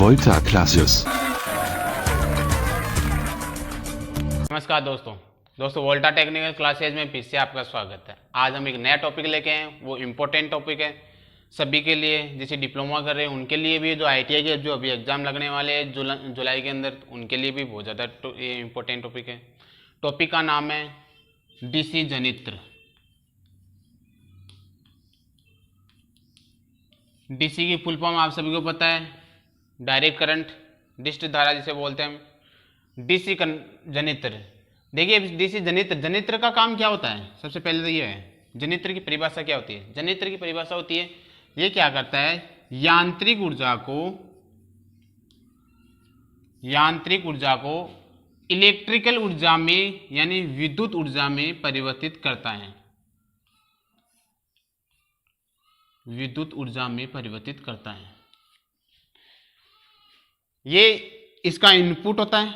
Volta Classes। नमस्कार दोस्तों वोल्टा technical classes में फिर से आपका स्वागत है। आज हम एक नया टॉपिक लेके आए हैं, वो इम्पोर्टेंट टॉपिक है सभी के लिए, जैसे डिप्लोमा कर रहे हैं उनके लिए भी, जो आईटीआई के जो अभी एग्जाम लगने वाले हैं जुलाई के अंदर, उनके लिए भी बहुत ज़्यादा ये इम्पोर्टेंट टॉपिक है। टॉपिक का नाम है डीसी जनित्र। डीसी की फुल फॉर्म आप सभी को पता है, डायरेक्ट करंट, डिस्च धारा जिसे बोलते हैं हम। डीसी जनित्र, देखिए डीसी जनित्र का काम क्या होता है। सबसे पहले तो ये है, जनित्र की परिभाषा क्या होती है। जनित्र की परिभाषा होती है, ये क्या करता है, यांत्रिक ऊर्जा को इलेक्ट्रिकल ऊर्जा में यानी विद्युत ऊर्जा में परिवर्तित करता है। विद्युत ऊर्जा में परिवर्तित करता है। ये इसका इनपुट होता है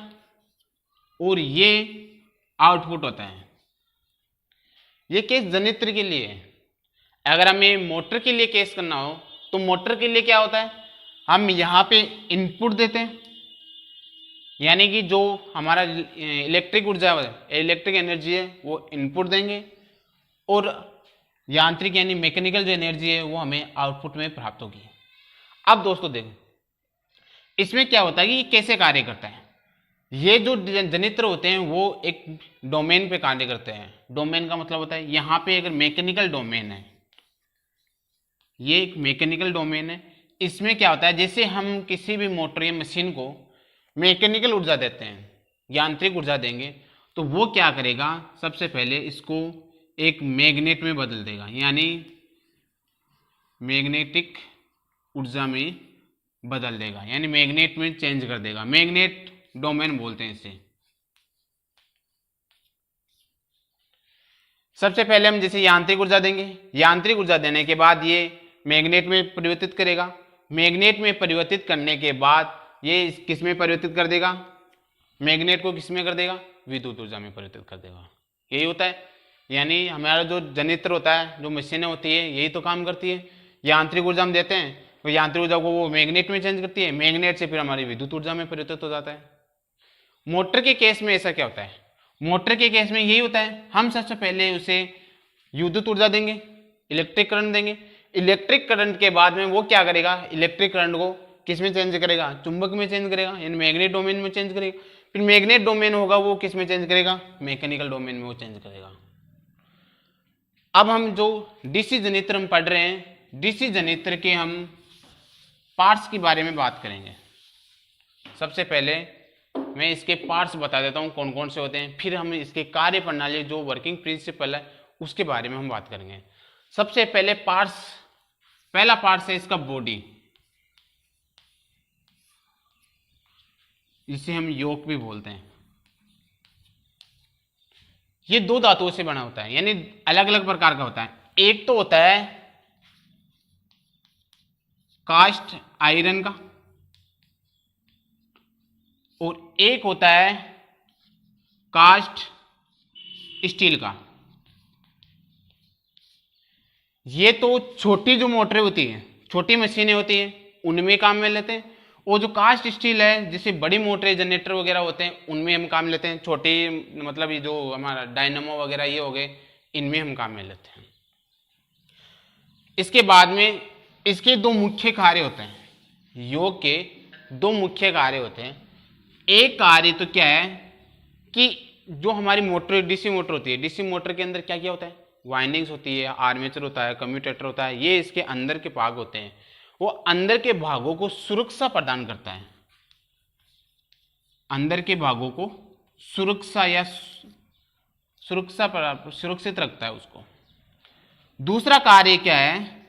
और ये आउटपुट होता है। ये केस जनित्र के लिए है। अगर हमें मोटर के लिए केस करना हो तो मोटर के लिए क्या होता है, हम यहाँ पे इनपुट देते हैं, यानी कि जो हमारा इलेक्ट्रिक ऊर्जा है, इलेक्ट्रिक एनर्जी है, वो इनपुट देंगे, और यांत्रिक यानी मैकेनिकल जो एनर्जी है वो हमें आउटपुट में प्राप्त होगी। अब दोस्तों देखो, इसमें क्या होता है कि ये कैसे कार्य करता है। ये जो जनित्र होते हैं वो एक डोमेन पे कार्य करते हैं। डोमेन का मतलब होता है, यहाँ पे अगर मैकेनिकल डोमेन है, ये एक मैकेनिकल डोमेन है। इसमें क्या होता है, जैसे हम किसी भी मोटर या मशीन को मैकेनिकल ऊर्जा देते हैं, यांत्रिक ऊर्जा देंगे, तो वो क्या करेगा, सबसे पहले इसको एक मैग्नेट में बदल देगा, यानी मैग्नेटिक ऊर्जा में बदल देगा, यानी मैग्नेट में चेंज कर देगा। मैग्नेट डोमेन बोलते हैं इसे। सबसे पहले हम जैसे यांत्रिक ऊर्जा देंगे, यांत्रिक ऊर्जा देने के बाद ये मैग्नेट में परिवर्तित करेगा। मैग्नेट में परिवर्तित करने के बाद ये किस में परिवर्तित कर देगा, मैग्नेट को किस में कर देगा, विद्युत ऊर्जा में परिवर्तित कर देगा। यही होता है, यानी हमारा जो जनित्र होता है, जो मशीनें होती है, यही तो काम करती है। यांत्रिक ऊर्जा हम देते हैं तो यांत्रिक ऊर्जा को वो मैग्नेट में चेंज करती है, मैग्नेट से फिर हमारी विद्युत ऊर्जा में परिवर्तित हो जाता है। मोटर के केस में ऐसा क्या होता है, मोटर के केस में यही होता है, हम सबसे पहले उसे विद्युत ऊर्जा देंगे, इलेक्ट्रिक करंट देंगे। इलेक्ट्रिक करंट के बाद में वो क्या करेगा, इलेक्ट्रिक करंट को किस में चेंज करेगा, चुंबक में चेंज करेगा, यानी मैग्नेट डोमेन में चेंज करेगा। फिर मैग्नेट डोमेन होगा वो किस में चेंज करेगा, मैकेनिकल डोमेन में वो चेंज करेगा। अब हम जो डीसी जनित्र हम पढ़ रहे हैं, डीसी जनित्र के हम पार्ट्स के बारे में बात करेंगे। सबसे पहले मैं इसके पार्ट्स बता देता हूं कौन कौन से होते हैं, फिर हम इसके कार्य प्रणाली जो वर्किंग प्रिंसिपल है उसके बारे में हम बात करेंगे। सबसे पहले पार्ट्स, पहला पार्ट है इसका बॉडी, जिसे हम योक भी बोलते हैं। ये दो धातुओं से बना होता है, यानी अलग अलग प्रकार का होता है। एक तो होता है कास्ट आयरन का, और एक होता है कास्ट स्टील का। ये तो छोटी जो मोटरें होती हैं, छोटी मशीनें होती हैं, उनमें काम में लेते हैं, और जो कास्ट स्टील है, जैसे बड़ी मोटरें जनरेटर वगैरह होते हैं, उनमें हम काम लेते हैं। छोटी मतलब ये जो हमारा डायनामो वगैरह ये हो गए, इनमें हम काम में लेते हैं। इसके बाद में इसके दो मुख्य कार्य होते हैं, योग के दो मुख्य कार्य होते हैं। एक कार्य तो क्या है कि जो हमारी मोटर डीसी मोटर होती है, डीसी मोटर के अंदर क्या क्या होता है, वाइंडिंग्स होती है, आर्मेचर होता है, कम्यूटेटर होता है, ये इसके अंदर के भाग होते हैं। वो अंदर के भागों को सुरक्षा प्रदान करता है, अंदर के भागों को सुरक्षा या सुरक्षित रखता है उसको। दूसरा कार्य क्या है,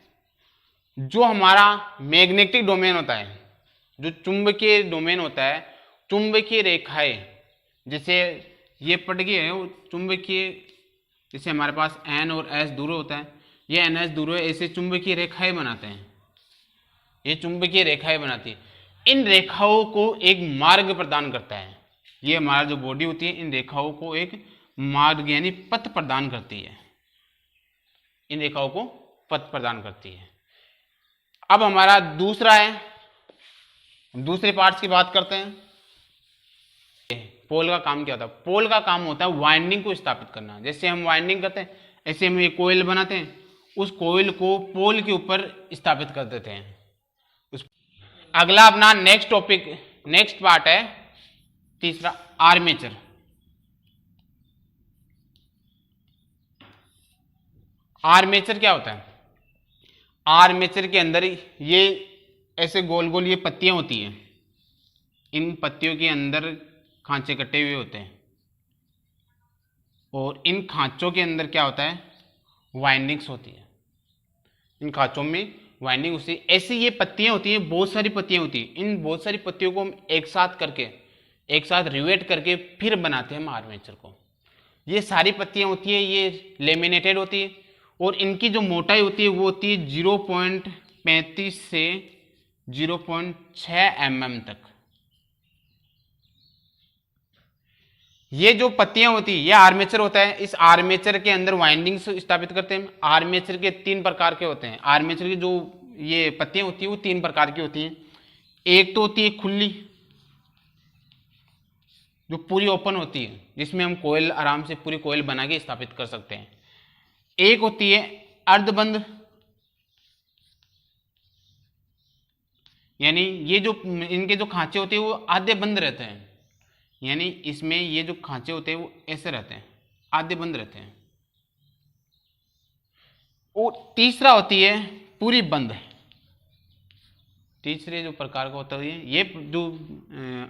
जो हमारा मैग्नेटिक डोमेन होता है, जो चुंबकीय डोमेन होता है, चुंबकीय रेखाएं, जैसे ये पटकी है वो चुंबकीय, जैसे हमारे पास एन और एस दूर होता है, ये एन एस दूर है, ऐसे चुंबकीय रेखाएं बनाते हैं, ये चुंबकीय रेखाएं बनाती है। इन रेखाओं को एक मार्ग प्रदान करता है। ये हमारा जो बॉडी होती है, इन रेखाओं को एक मार्ग यानी पथ प्रदान करती है, इन रेखाओं को पथ प्रदान करती है। अब हमारा दूसरा है दूसरे पार्ट्स की बात करते हैं। पोल का काम क्या होता है? पोल का काम होता है वाइंडिंग को स्थापित करना। जैसे हम वाइंडिंग करते हैं, ऐसे हम एक कोयल बनाते हैं, उस कोयल को पोल के ऊपर स्थापित कर देते हैं। अगला अपना नेक्स्ट टॉपिक, नेक्स्ट पार्ट है तीसरा, आर्मेचर। आर्मेचर क्या होता है? आर्मेचर के अंदर ये ऐसे गोल गोल ये पत्तियां होती हैं, इन पत्तियों के अंदर खांचे कटे हुए होते हैं, और इन खांचों के अंदर क्या होता है? वाइंडिंग्स होती है। इन खांचों में वाइंडिंग होती है। ऐसी ये पत्तियां होती हैं, बहुत सारी पत्तियां होती हैं। इन बहुत सारी पत्तियों को हम एक साथ करके, एक साथ रिवेट करके फिर बनाते हैं हम आर्मेचर को। ये सारी पत्तियां होती है, ये लेमिनेटेड होती है, और इनकी जो मोटाई होती है वो होती है 0.35 से 0.6 mm तक। ये जो पत्तियां होती है ये आर्मेचर होता है। इस आर्मेचर के अंदर वाइंडिंग्स स्थापित करते हैं। आर्मेचर के 3 प्रकार के होते हैं। आर्मेचर की जो ये पत्तियां होती है वो 3 प्रकार की होती हैं। एक तो होती है खुली, जो पूरी ओपन होती है, जिसमें हम कोयल आराम से पूरी कोयल बना के स्थापित कर सकते हैं। एक होती है अर्धबंद, यानी ये जो इनके जो खांचे होते हैं वो आधे बंद रहते हैं, यानी इसमें ये जो खांचे होते हैं वो ऐसे रहते हैं, आधे बंद रहते हैं। और तीसरा होती है पूरी बंद। तीसरे जो प्रकार का होता है ये जो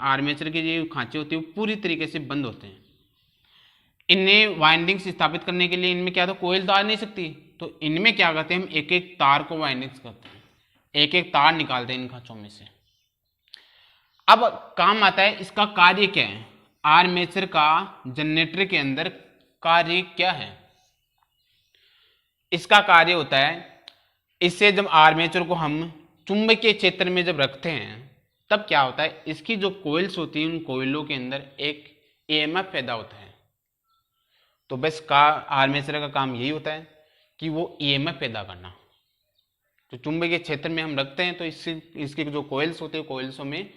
आर्मेचर के जो खांचे होते हैं वो पूरी तरीके से बंद होते हैं। इन्हें वाइंडिंग्स स्थापित करने के लिए इनमें क्या था, कोयल तो आ नहीं सकती, तो इनमें क्या करते हैं हम एक एक तार को वाइंडिंग्स करते हैं, एक एक तार निकालते हैं इन खांचों में से। अब काम आता है इसका कार्य क्या है। आर्मेचर का जनरेटर के अंदर कार्य क्या है? इसका कार्य होता है, इससे जब आर्मेचर को हम चुंबकीय क्षेत्र में जब रखते हैं तब क्या होता है, इसकी जो कोइल्स होती हैं उन कोयलों के अंदर एक ईएमएफ पैदा होता है। तो बस का आर्मेचर का काम यही होता है कि वो ईएमएफ पैदा करना। तो चुंबकीय क्षेत्र में हम रखते हैं तो इसके जो कोइल्स होते हैं, कोइल्सों में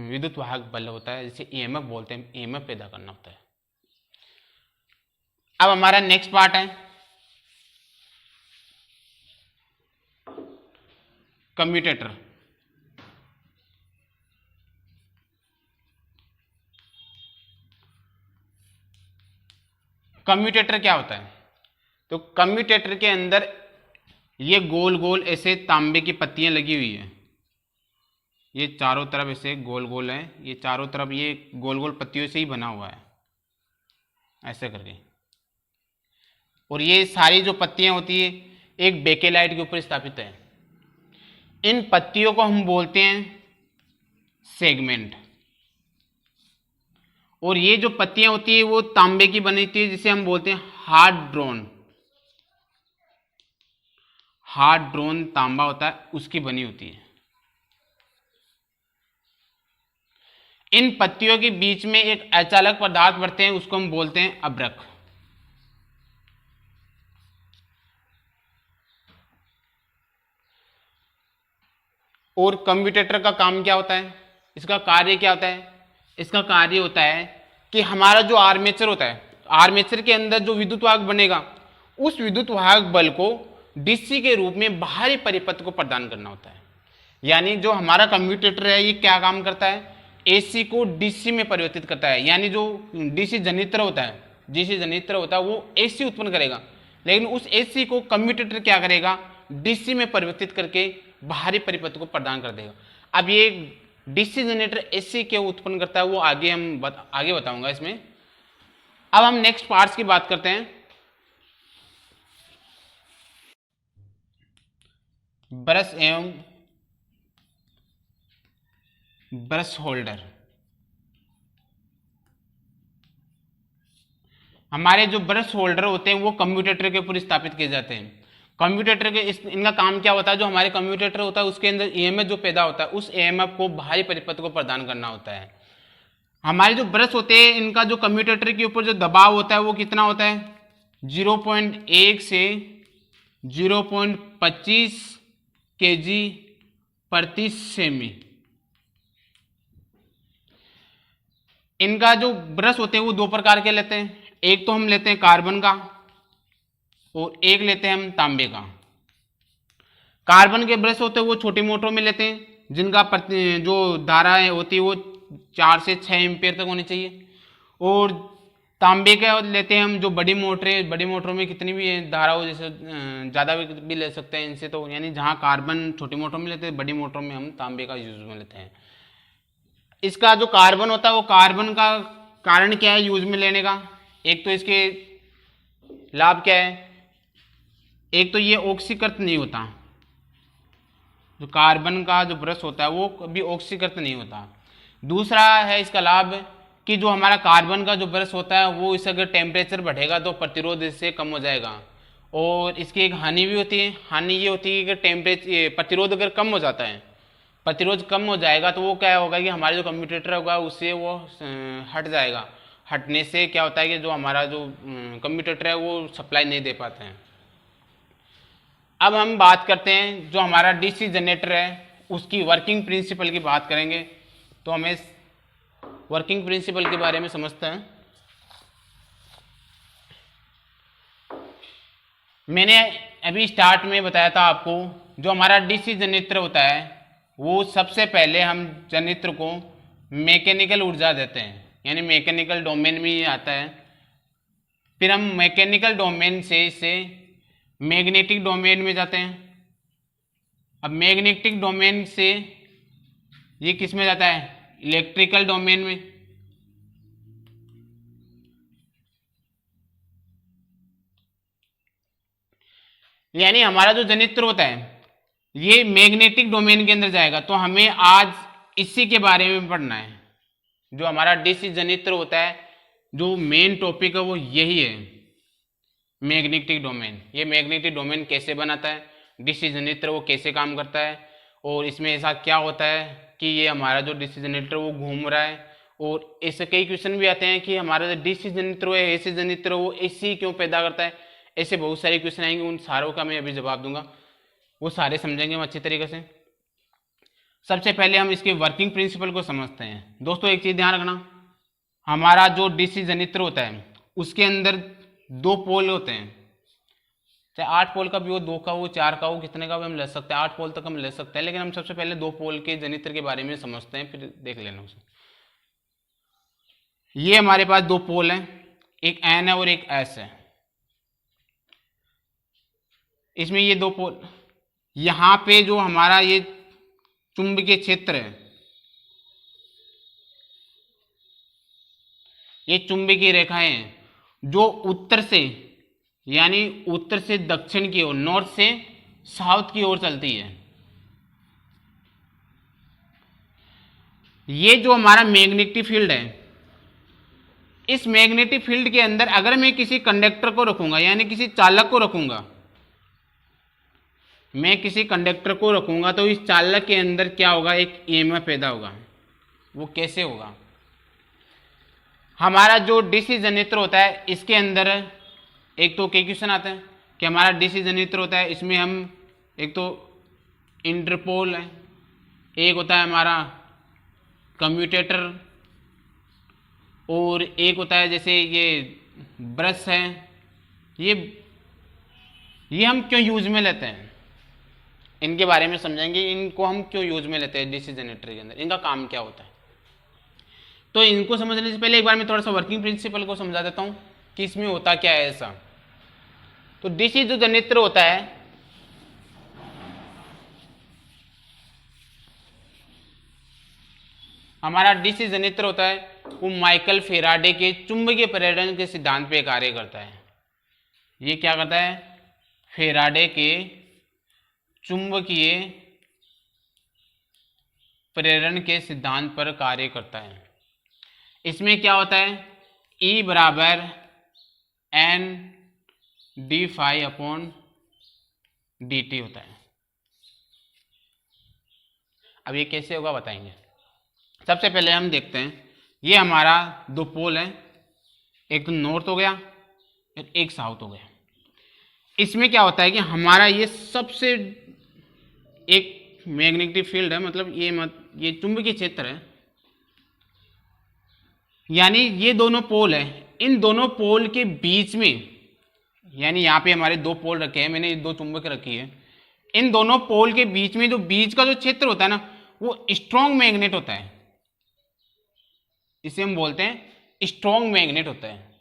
विद्युत वाहक बल होता है, जिसे ईएमएफ बोलते हैं, ईएमएफ पैदा करना होता है। अब हमारा नेक्स्ट पार्ट है कम्यूटेटर। कम्यूटेटर क्या होता है? तो कम्यूटेटर के अंदर ये गोल गोल ऐसे तांबे की पत्तियां लगी हुई है, ये चारों तरफ ऐसे गोल गोल है, ये चारों तरफ ये गोल गोल पत्तियों से ही बना हुआ है ऐसे करके। और ये सारी जो पत्तियां होती है एक बेकेलाइट के ऊपर स्थापित है। इन पत्तियों को हम बोलते हैं सेगमेंट। और ये जो पत्तियां होती है वो तांबे की बनी होती है, जिसे हम बोलते हैं हार्ड ड्रोन। हार्ड ड्रोन तांबा होता है, उसकी बनी होती है। इन पत्तियों के बीच में एक अचालक पदार्थ बढ़ते हैं, उसको हम बोलते हैं अब्रक। और कम्यूटेटर का काम क्या होता है, इसका कार्य क्या होता है? इसका कार्य होता है कि हमारा जो आर्मेचर होता है, आर्मेचर के अंदर जो विद्युत वाहक बनेगा, उस विद्युत वाहक बल को डीसी के रूप में बाहरी परिपथ को प्रदान करना होता है। यानी जो हमारा कम्यूटेटर है ये क्या काम करता है, एसी को डीसी में परिवर्तित करता है। यानी जो डीसी जनित्र होता है, डीसी जनित्र होता है वो एसी उत्पन्न करेगा, लेकिन उस एसी को कम्यूटेटर क्या करेगा, डीसी में परिवर्तित करके बाहरी परिपथ को प्रदान कर देगा। अब ये डीसी जनरेटर एसी क्यों उत्पन्न करता है वो आगे आगे बताऊंगा इसमें। अब हम नेक्स्ट पार्ट्स की बात करते हैं। ब्रश एवं ब्रश होल्डर। हमारे जो ब्रश होल्डर होते हैं वो कम्यूटेटर के ऊपर स्थापित किए जाते हैं। कम्यूटेटर के इनका काम क्या होता है, जो हमारे कम्यूटेटर होता है उसके अंदर ईएमएफ जो पैदा होता है उस ईएमएफ को बाहरी परिपथ को प्रदान करना होता है। हमारे जो ब्रश होते हैं इनका जो कम्यूटेटर के ऊपर जो दबाव होता है वो कितना होता है, 0.1 से 0.25 kg प्रति सेमी। इनका जो ब्रश होते हैं वो दो प्रकार के लेते हैं, एक तो हम लेते हैं कार्बन का और एक लेते हैं हम तांबे का। कार्बन के ब्रश होते हैं वो छोटे मोटरों में लेते हैं, जिनका जो धाराएं होती है वो 4 से 6 एम्पियर तक होनी चाहिए। और तांबे का लेते हैं हम जो बड़ी मोटरें, बड़ी मोटरों में कितनी भी धारा हो, जैसे ज़्यादा भी ले सकते हैं इनसे, तो यानी जहाँ कार्बन छोटी मोटरों में लेते हैं, बड़ी मोटरों में हम तांबे का यूज में लेते हैं। इसका जो कार्बन होता है वो कार्बन का कारण क्या है यूज में लेने का, एक तो इसके लाभ क्या है, एक तो ये ऑक्सीकृत नहीं होता, जो कार्बन का जो ब्रश होता है वो कभी ऑक्सीकृत नहीं होता। दूसरा है इसका लाभ कि जो हमारा कार्बन का जो ब्रश होता है वो इसका अगर टेम्परेचर बढ़ेगा तो प्रतिरोध इससे कम हो जाएगा। और इसकी एक हानि भी होती है, हानि ये होती है कि टेम्परेचर प्रतिरोध अगर कम हो जाता है, प्रतिरोध कम हो जाएगा तो वो क्या होगा कि हमारा जो कम्यूटेटर होगा उससे वो हट जाएगा। हटने से क्या होता है कि जो हमारा जो कम्यूटेटर है वो सप्लाई नहीं दे पाते हैं। अब हम बात करते हैं जो हमारा डीसी जनरेटर है उसकी वर्किंग प्रिंसिपल की बात करेंगे, तो हमें वर्किंग प्रिंसिपल के बारे में समझते हैं। मैंने अभी स्टार्ट में बताया था आपको, जो हमारा डीसी जनरेटर होता है वो सबसे पहले हम जनरेटर को मैकेनिकल ऊर्जा देते हैं, यानी मैकेनिकल डोमेन में ही आता है। फिर हम मैकेनिकल डोमेन से इसे मैग्नेटिक डोमेन में जाते हैं। अब मैग्नेटिक डोमेन से ये किस में जाता है, इलेक्ट्रिकल डोमेन में। यानी हमारा जो जनरेटर होता है ये मैग्नेटिक डोमेन के अंदर जाएगा। तो हमें आज इसी के बारे में पढ़ना है। जो हमारा डीसी जनरेटर होता है जो मेन टॉपिक है वो यही है, मैग्नेटिक डोमेन। ये मैग्नेटिक डोमेन कैसे बनाता है, डीसी जनरेटर वो कैसे काम करता है, और इसमें ऐसा क्या होता है कि ये हमारा जो डीसी जनरेटर वो घूम रहा है। और ऐसे कई क्वेश्चन भी आते हैं कि हमारा जो डीसी जनरेटर है, एसी जनरेटर वो एसी क्यों पैदा करता है। ऐसे बहुत सारे क्वेश्चन आएंगे, उन सारों का मैं अभी जवाब दूंगा, वो सारे समझेंगे हम अच्छी तरीके से। सबसे पहले हम इसके वर्किंग प्रिंसिपल को समझते हैं। दोस्तों एक चीज ध्यान रखना, हमारा जो डीसी जनरेटर होता है उसके अंदर 2 पोल होते हैं, चाहे 8 पोल का भी हो, 2 का हो, 4 का हो, कितने का भी हम ले सकते हैं, 8 पोल तक हम ले सकते हैं। लेकिन हम सबसे पहले 2 पोल के जनरेटर के बारे में समझते हैं, फिर देख लेना उसे। ये हमारे पास 2 पोल हैं, एक एन है और एक एस है। इसमें ये 2 पोल, यहां पे जो हमारा ये चुंबकीय क्षेत्र है, ये चुंबकीय रेखाएं हैं जो उत्तर से, यानी उत्तर से दक्षिण की ओर, नॉर्थ से साउथ की ओर चलती है। ये जो हमारा मैग्नेटिक फील्ड है, इस मैग्नेटिक फील्ड के अंदर अगर मैं किसी कंडक्टर को रखूंगा, यानी किसी चालक को रखूंगा, मैं किसी कंडक्टर को रखूंगा तो इस चालक के अंदर क्या होगा, एक ईएमएफ पैदा होगा। वो कैसे होगा, हमारा जो डीसी जनरेटर होता है इसके अंदर एक तो कई क्वेश्चन आते हैं कि हमारा डीसी जनरेटर होता है, इसमें हम एक तो इंटरपोल है, एक होता है हमारा कम्यूटेटर, और एक होता है जैसे ये ब्रश है। ये हम क्यों यूज में लेते हैं, इनके बारे में समझेंगे। इनको हम क्यों यूज में लेते हैं डीसी जनरेटर के अंदर, इनका काम क्या होता है। तो इनको समझने से पहले एक बार मैं थोड़ा सा वर्किंग प्रिंसिपल को समझा देता हूं कि इसमें होता क्या है ऐसा। तो डीसी जो जनरेटर होता है, हमारा डीसी जनरेटर होता है वो माइकल फेराडे के चुंबकीय प्रेरण के सिद्धांत पे कार्य करता है। ये क्या करता है, फेराडे के चुंबकीय प्रेरण के सिद्धांत पर कार्य करता है। इसमें क्या होता है, E बराबर N d phi upon d t होता है। अब ये कैसे होगा बताएंगे। सबसे पहले हम देखते हैं, ये हमारा 2 पोल है, एक तो नॉर्थ हो गया और एक साउथ हो गया। इसमें क्या होता है कि हमारा ये सबसे एक मैग्नेटिक फील्ड है, मतलब ये चुंबकीय क्षेत्र है, यानी ये दोनों पोल है, इन दोनों पोल के बीच में, यानी यहाँ पे हमारे दो पोल रखे हैं, मैंने दो चुंबक रखी है, इन दोनों पोल के बीच में जो बीच का जो क्षेत्र होता है ना, वो स्ट्रॉन्ग मैग्नेट होता है, इसे हम बोलते हैं स्ट्रॉन्ग मैग्नेट होता है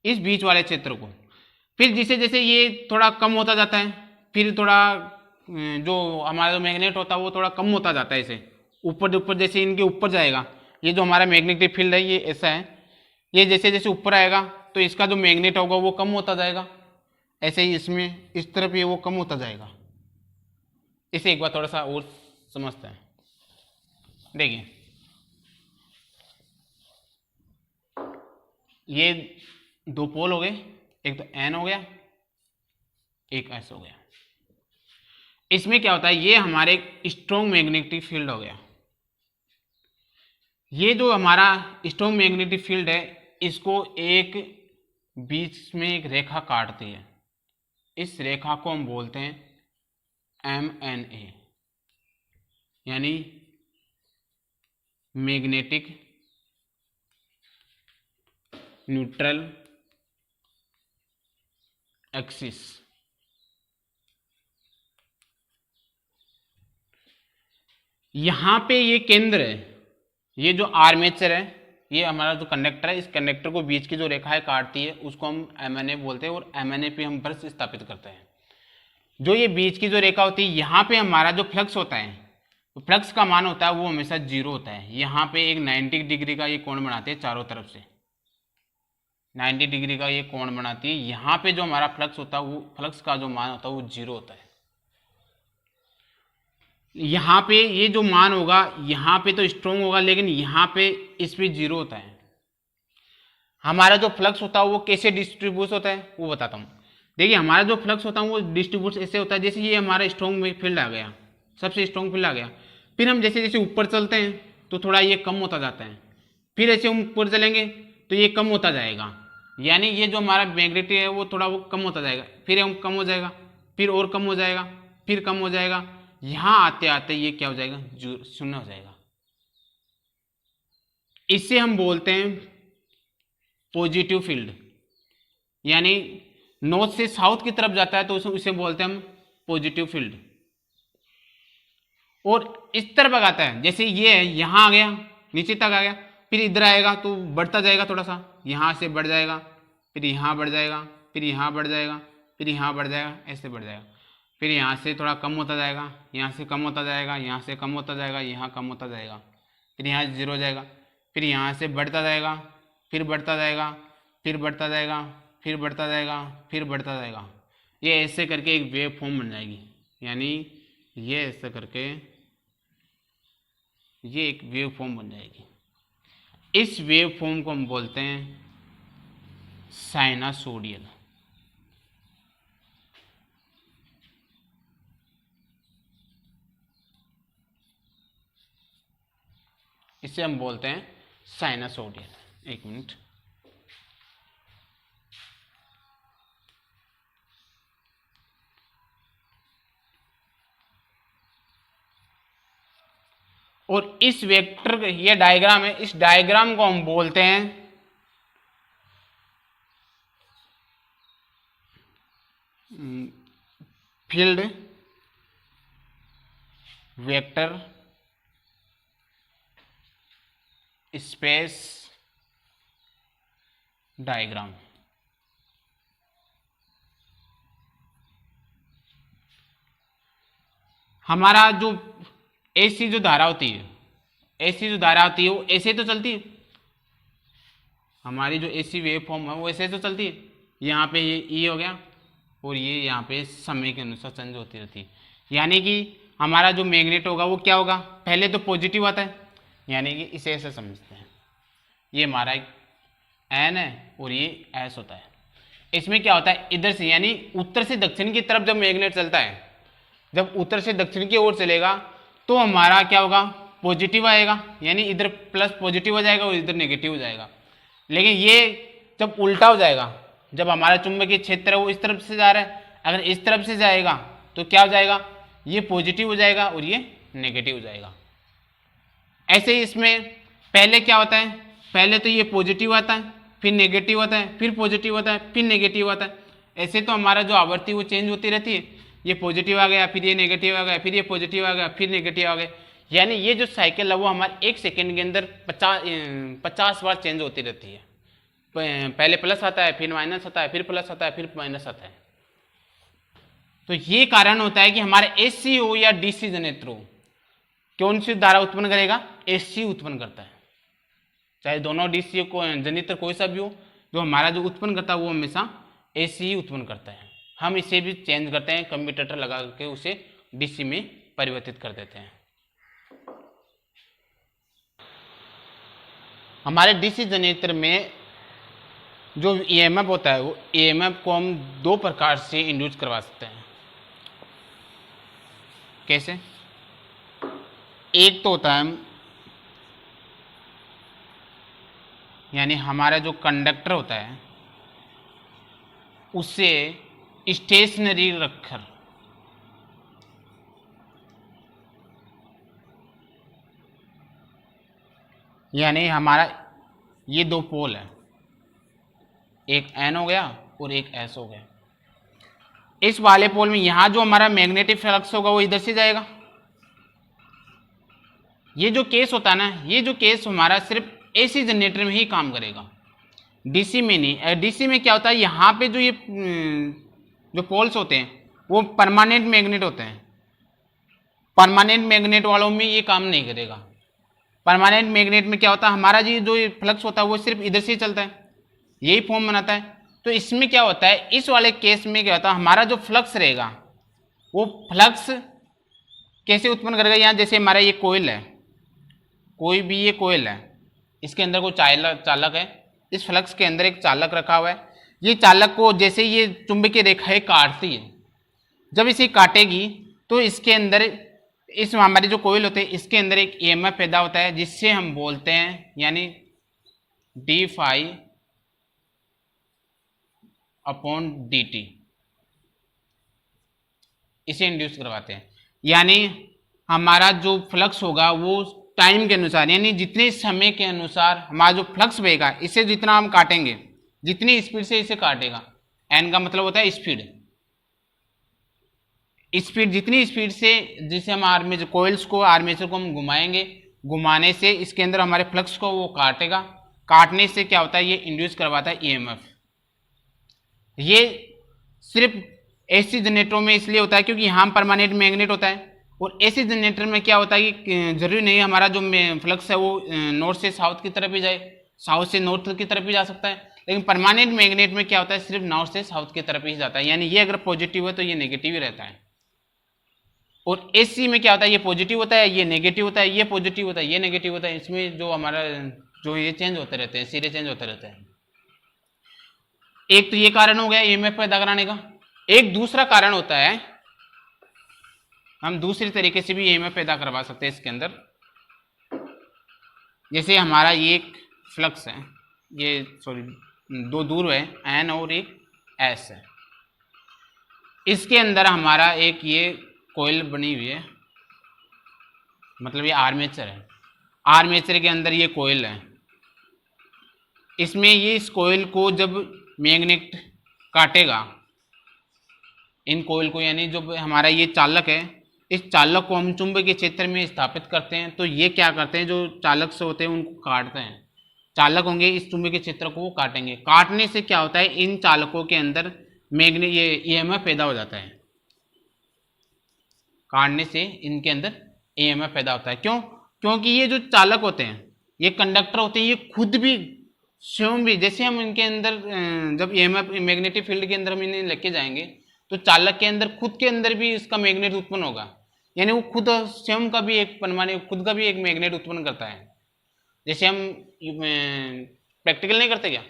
इस बीच वाले क्षेत्र को। फिर जैसे जैसे ये थोड़ा कम होता जाता है, फिर थोड़ा जो हमारा जो मैग्नेट होता है वो थोड़ा कम होता जाता है, इसे ऊपर ऊपर जैसे इनके ऊपर जाएगा, ये जो हमारा मैग्नेटिक फील्ड है ये ऐसा है, ये जैसे जैसे ऊपर आएगा तो इसका जो मैग्नेट होगा वो कम होता जाएगा, ऐसे ही इसमें इस तरफ ये वो कम होता जाएगा। इसे एक बार थोड़ा सा और समझते हैं। देखिए ये दो पोल हो गए, एक तो एन हो गया, एक एस हो गया। इसमें क्या होता है, ये हमारे स्ट्रॉन्ग मैग्नेटिक फील्ड हो गया। ये जो हमारा स्ट्रॉन्ग मैग्नेटिक फील्ड है, इसको एक बीच में एक रेखा काटती है, इस रेखा को हम बोलते हैं MNA, यानी मैग्नेटिक न्यूट्रल एक्सिस। यहां पे ये केंद्र है, ये जो आर्मेचर है, ये हमारा जो कंडक्टर है, इस कंडक्टर को बीच की जो रेखाएं काटती है उसको हम MNA बोलते हैं, और MNA पे हम ब्रश स्थापित करते हैं। जो ये बीच की जो रेखा होती है, यहाँ पे हमारा जो फ्लक्स होता है, तो फ्लक्स का मान होता है वो हमेशा 0 होता है। यहाँ पे एक 90 डिग्री का ये कोण बनाते हैं, चारों तरफ से 90 डिग्री का ये कोण बनाती है। यहाँ पे जो हमारा फ्लक्स होता है, वो फ्लक्स का जो मान होता है वो 0 होता है। यहाँ पे ये जो मान होगा, यहाँ पे तो स्ट्रॉन्ग होगा, लेकिन यहाँ पे इस पे 0 होता है। हमारा जो फ्लक्स होता है वो कैसे डिस्ट्रीब्यूट होता है वो बताता हूँ। देखिए हमारा जो फ्लक्स होता है वो डिस्ट्रीब्यूट ऐसे होता है, जैसे ये हमारा स्ट्रॉन्ग फील्ड आ गया, सबसे स्ट्रॉन्ग फील्ड आ गया, फिर हम जैसे जैसे ऊपर चलते हैं तो थोड़ा ये कम होता जाता है, फिर ऐसे हम ऊपर चलेंगे तो ये कम होता जाएगा, यानी ये जो हमारा मैग्नेटिक है वो थोड़ा वो कम होता जाएगा, फिर हम कम हो जाएगा, फिर और कम हो जाएगा, फिर कम हो जाएगा, यहाँ आते आते ये क्या हो जाएगा, 0 हो जाएगा। इससे हम बोलते हैं पॉजिटिव फील्ड, यानी नॉर्थ से साउथ की तरफ जाता है तो उसे बोलते हैं हम पॉजिटिव फील्ड। और इस तरफ आता है, जैसे ये है, यहाँ आ गया, नीचे तक आ गया, फिर इधर आएगा तो बढ़ता जाएगा, थोड़ा सा यहाँ से बढ़ जाएगा, फिर यहाँ बढ़ जाएगा, फिर यहाँ बढ़ जाएगा, फिर यहाँ बढ़ जाएगा, ऐसे बढ़ जाएगा, फिर यहाँ से थोड़ा कम होता जाएगा, यहाँ से कम होता जाएगा, यहाँ से कम होता जाएगा, यहाँ कम होता जाएगा, फिर यहाँ 0 हो जाएगा, फिर यहाँ से बढ़ता जाएगा, फिर बढ़ता जाएगा, फिर बढ़ता जाएगा, फिर बढ़ता जाएगा, फिर बढ़ता जाएगा। ये ऐसे करके एक वेव फॉर्म बन जाएगी, यानी ये ऐसे करके ये एक वेव फॉर्म बन जाएगी। इस वेव फॉर्म को हम बोलते हैं साइनसोइडल। इसे हम बोलते हैं साइनसोइडल। एक मिनट, और इस वेक्टर, ये डायग्राम है, इस डायग्राम को हम बोलते हैं फील्ड वेक्टर स्पेस डायग्राम। हमारा जो ऐसी जो धारा होती है, ऐसी जो धारा होती है वो ऐसे तो चलती है, हमारी जो ऐसी वेव फॉर्म है वो ऐसे तो चलती है। यहाँ पे ये ई हो गया और ये यहाँ पे समय के अनुसार चेंज होती रहती है, यानी कि हमारा जो मैग्नेट होगा वो क्या होगा, पहले तो पॉजिटिव आता है, यानी कि इसे ऐसे समझते हैं, ये हमारा एक एन है और ये एस होता है। इसमें क्या होता है, इधर से यानी उत्तर से दक्षिण की तरफ जब मैग्नेट चलता है, जब उत्तर से दक्षिण की ओर चलेगा तो हमारा क्या होगा, पॉजिटिव आएगा, यानी इधर प्लस पॉजिटिव हो जाएगा और इधर नेगेटिव हो जाएगा। लेकिन ये जब उल्टा हो जाएगा, जब हमारा चुंबकीय क्षेत्र है वो इस तरफ से जा रहा है, अगर इस तरफ से जाएगा तो क्या हो जाएगा, ये पॉजिटिव हो जाएगा और ये नेगेटिव हो जाएगा। ऐसे ही इसमें पहले क्या होता है, पहले तो ये पॉजिटिव आता है, फिर नेगेटिव आता है, फिर पॉजिटिव आता है, फिर नेगेटिव आता है। ऐसे तो हमारा जो आवृत्ति वो चेंज होती रहती है। ये पॉजिटिव आ गया, फिर ये नेगेटिव आ गया, फिर ये पॉजिटिव आ गया, फिर नेगेटिव आ गया। यानी ये जो साइकिल है वो हमारे 1 सेकेंड के अंदर 50 बार चेंज होती रहती है। पहले प्लस आता है, फिर माइनस आता है, फिर प्लस आता है, फिर माइनस आता है। तो ये कारण होता है कि हमारे एसी हो या डीसी जनरेटर हो, कौन सी धारा उत्पन्न करेगा? एसी उत्पन्न करता है। चाहे दोनों डीसी को जनरेटर कोई सा भी हो, जो हमारा जो उत्पन्न करता है वो हमेशा एसी ही उत्पन्न करता है। हम इसे भी चेंज करते हैं, कम्यूटेटर लगा के उसे डीसी में परिवर्तित कर देते हैं। हमारे डीसी जनरेटर में जो ईएमएफ होता है वो ईएमएफ को हम 2 प्रकार से इंड्यूस करवा सकते हैं। कैसे? एक तो होता है, यानी हमारा जो कंडक्टर होता है उसे स्टेशनरी रखकर, यानी हमारा ये 2 पोल है, एक एन हो गया और एक एस हो गया। इस वाले पोल में यहां जो हमारा मैग्नेटिक फ्लक्स होगा वो इधर से जाएगा। ये जो केस होता है ना, ये जो केस हमारा सिर्फ एसी जनरेटर में ही काम करेगा, डीसी में नहीं। डीसी में क्या होता है, यहाँ पे जो ये जो पोल्स होते हैं वो परमानेंट मैग्नेट होते हैं। परमानेंट मैग्नेट वालों में ये काम नहीं करेगा। परमानेंट मैग्नेट में क्या होता है, हमारा जी जो फ्लक्स होता है वो सिर्फ इधर से ही चलता है, यही फॉर्म बनाता है। तो इसमें क्या होता है, इस वाले केस में क्या होता है, हमारा जो फ्लक्स रहेगा वो फ्लक्स कैसे उत्पन्न करेगा। यहाँ जैसे हमारा ये कोयल है, कोई भी ये कोयल है, इसके अंदर कोई चालक है, इस फ्लक्स के अंदर एक चालक रखा हुआ है। ये चालक को जैसे ये चुंबकीय रेखाएं काटती है, जब इसे काटेगी तो इसके अंदर, इस हमारे जो कोयल होते हैं इसके अंदर एक ईएमएफ पैदा होता है, जिससे हम बोलते हैं यानी d phi upon d t, इसे इंड्यूस करवाते हैं। यानी हमारा जो फ्लक्स होगा वो टाइम के अनुसार, यानी जितने समय के अनुसार हमारा जो फ्लक्स बहेगा, इसे जितना हम काटेंगे, जितनी स्पीड से इसे काटेगा, एन का मतलब होता है स्पीड, स्पीड जितनी स्पीड से जिसे हम आर्मेचर कोयल्स को, आर्मेचर को हम घुमाएंगे, घुमाने से इसके अंदर हमारे फ्लक्स को वो काटेगा। काटने से क्या होता है, ये इंड्यूस करवाता है ईएमएफ। ये सिर्फ एसी जनरेटरों में इसलिए होता है क्योंकि यहाँ परमानेंट मैग्नेट होता है, और एसी जनरेटर में क्या होता है कि जरूरी नहीं है हमारा जो फ्लक्स है वो नॉर्थ से साउथ की तरफ ही जाए, साउथ से नॉर्थ की तरफ भी जा सकता है, लेकिन परमानेंट मैग्नेट में क्या होता है, सिर्फ नॉर्थ से साउथ की तरफ ही जाता है। यानी ये अगर पॉजिटिव है तो ये नेगेटिव ही रहता है। और एसी में क्या होता है, ये पॉजिटिव होता है, ये नेगेटिव होता है, ये पॉजिटिव होता है, ये नेगेटिव होता है। इसमें जो हमारा जो ये चेंज होते रहते हैं, सिरे चेंज होते रहते हैं। एक तो ये कारण हो गया ईएमएफ पैदा कराने का। एक दूसरा कारण होता है, हम दूसरी तरीके से भी ईएमएफ पैदा करवा सकते हैं इसके अंदर। जैसे हमारा ये एक फ्लक्स है, ये सॉरी 2 दूर है, एन और एक एस है, इसके अंदर हमारा एक ये कोयल बनी हुई है, मतलब ये आर्मेचर है, आर्मेचर के अंदर ये कोयल है। इसमें ये इस कोयल को जब मैग्नेट काटेगा, इन कोयल को, यानी जो हमारा ये चालक है, इस चालक को हम चुंबकीय क्षेत्र में स्थापित करते हैं, तो ये क्या करते हैं, जो चालक से होते हैं उनको काटते हैं। चालक होंगे इस चुंबकीय क्षेत्र को वो काटेंगे। काटने से क्या होता है, इन चालकों के अंदर मैग्नेट ये ईएमएफ पैदा हो जाता है। काटने से इनके अंदर ईएमएफ पैदा होता है। क्यों? क्योंकि ये जो चालक होते हैं, ये कंडक्टर होते हैं, ये खुद भी स्वयं भी, जैसे हम इनके अंदर जब ईएमएफ मैग्नेटिक फील्ड के अंदर हम इन्हें लेके जाएंगे तो चालक के अंदर खुद के अंदर भी इसका मैग्नेट उत्पन्न होगा, यानी वो खुद स्वयं का भी एक परमाणु, खुद का भी एक मैग्नेट उत्पन्न करता है। जैसे हम प्रैक्टिकल नहीं करते क्या,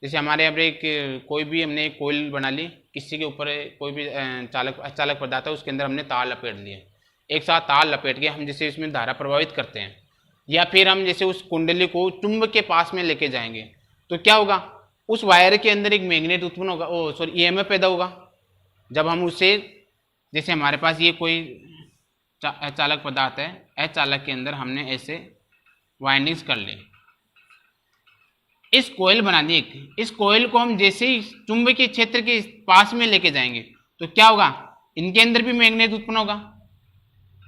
जैसे हमारे यहाँ पे एक कोई भी हमने एक कोयल बना ली, किसी के ऊपर कोई भी चालक पदार्थ है, उसके अंदर हमने तार लपेट लिए, एक साथ तार लपेट के हम जैसे इसमें धारा प्रभावित करते हैं, या फिर हम जैसे उस कुंडली को चुंबक के पास में लेके जाएंगे, तो क्या होगा, उस वायर के अंदर एक मैग्नेट उत्पन्न होगा, ओ सॉरी ईएमएफ पैदा होगा। जब हम उसे, जैसे हमारे पास ये कोई चालक पदार्थ है, चालक के अंदर हमने ऐसे वाइंडिंग्स कर ली, इस कोयल बना दी एक, इस कोयल को हम जैसे ही चुंबकीय क्षेत्र के पास में लेके जाएंगे तो क्या होगा, इनके अंदर भी मैग्नेट उत्पन्न होगा,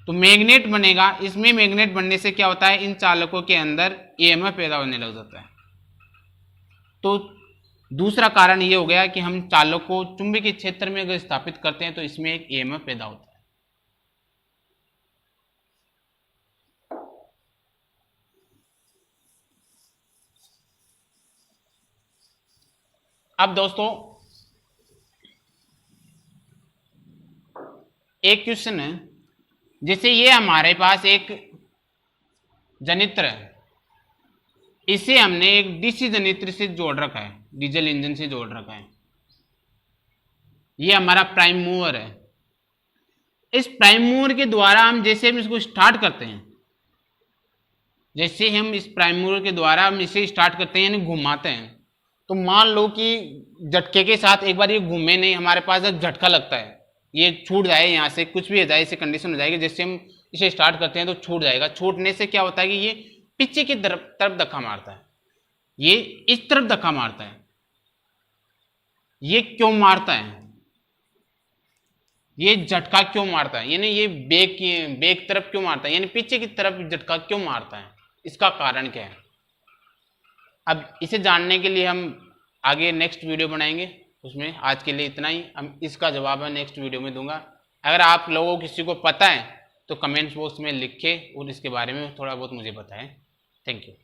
तो मैग्नेट बनेगा। इसमें मैग्नेट बनने से क्या होता है, इन चालकों के अंदर ईएमएफ पैदा होने लग जाता है। तो दूसरा कारण ये हो गया कि हम चालक को चुंबकीय क्षेत्र में अगर स्थापित करते हैं तो इसमें एक ईएमएफ पैदा होता है। अब दोस्तों एक क्वेश्चन है, जैसे ये हमारे पास एक जनित्र है, इसे हमने एक डीसी जनित्र से जोड़ रखा है, डीजल इंजन से जोड़ रखा है, ये हमारा प्राइम मूवर है। इस प्राइम मूवर के द्वारा हम जैसे हम इसको स्टार्ट करते हैं, जैसे हम इस प्राइम मूवर के द्वारा हम इसे स्टार्ट करते हैं यानी घुमाते हैं, तो मान लो कि झटके के साथ एक बार ये घूमे नहीं, हमारे पास एक झटका लगता है, ये छूट जाए, यहाँ से कुछ भी हो जाए, इसे कंडीशन हो जाएगी, जैसे हम इसे स्टार्ट करते हैं तो छूट जाएगा। छूटने से क्या होता है कि ये पीछे की तरफ धक्का मारता है, ये इस तरफ धक्का मारता है। ये क्यों मारता है, ये झटका क्यों मारता है, यानी ये बेक तरफ क्यों मारता है, यानी पीछे की तरफ झटका क्यों मारता है, इसका कारण क्या है। अब इसे जानने के लिए हम आगे नेक्स्ट वीडियो बनाएंगे, उसमें आज के लिए इतना ही। हम इसका जवाब मैं नेक्स्ट वीडियो में दूंगा। अगर आप लोगों को किसी को पता है तो कमेंट्स बॉक्स में लिखें और इसके बारे में थोड़ा बहुत मुझे बताएं। Thank you.